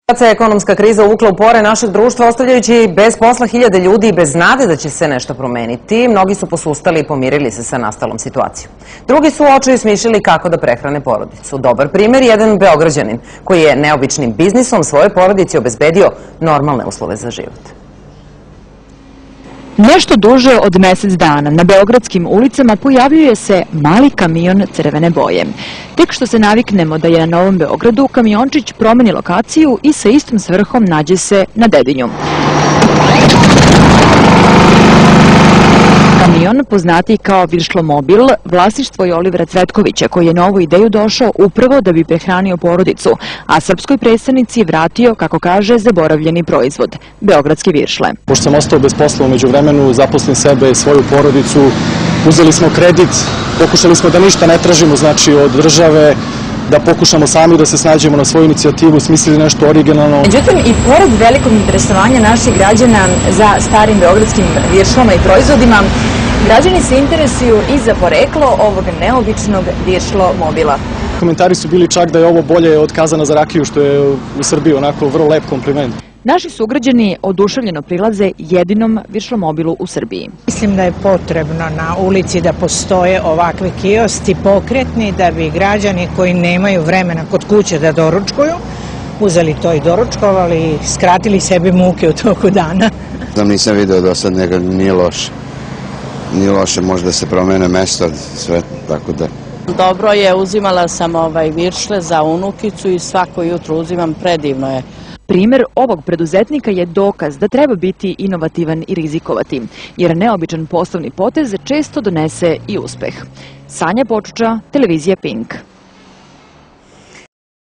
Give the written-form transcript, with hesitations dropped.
Kad se ekonomska kriza uvukla u pore našeg društva, ostavljajući bez posla hiljade ljudi i bez nade da će se nešto promeniti, mnogi su posustali i pomirili se sa nastalom situacijom. Drugi su u očaju smišljali kako da prehrane porodicu. Dobar primjer je jedan Beograđanin koji je neobičnim biznisom svojoj porodici obezbedio normalne uslove za život. Nešto duže od mesec dana na beogradskim ulicama pojavljuje se mali kamion crvene boje. Tek što se naviknemo da je na Novom Beogradu, kamiončić promeni lokaciju i sa istom svrhom nađe se na Dedinju. Kamion, poznatiji kao Viršlomobil, vlasništvo je Olivera Cvetkovića, koji je na ovu ideju došao upravo da bi prehranio porodicu, a srpskoj predstavnici vratio, kako kaže, zaboravljeni proizvod – beogradske viršle. Pošto sam ostao bez posla umeđu vremenu, zaposlim sebe, svoju porodicu, uzeli smo kredit, pokušali smo da ništa ne tražimo, znači od države, da pokušamo sami da se snađemo na svoju inicijativu, smislili nešto originalno. Međutim, i pored velikog interesovanja naših građana za starim beogradskim viršlama i proizvodima, građani se interesuju i za poreklo ovog neobičnog viršlomobila. Komentari su bili čak da je ovo bolje od kazana za rakiju, što je u Srbiji onako vrlo lep kompliment. Naši sugrađani oduševljeno prilaze jedinom viršlomobilu u Srbiji. Mislim da je potrebno na ulici da postoje ovakve kiosci pokretni da bi građani koji nemaju vremena kod kuće da doručkuju, uzeli to i doručkovali i skratili sebi muke u toku dana. Nisam video do sad, nekad nije loše. Nije loše, možda se promene mesto, sve tako da. Dobro je, uzimala sam viršle za unukicu i svako jutro uzimam, predivno je. Primer ovog preduzetnika je dokaz da treba biti inovativan i rizikovati, jer neobičan poslovni potez često donese i uspeh. Sanja Počuča, televizija Pink.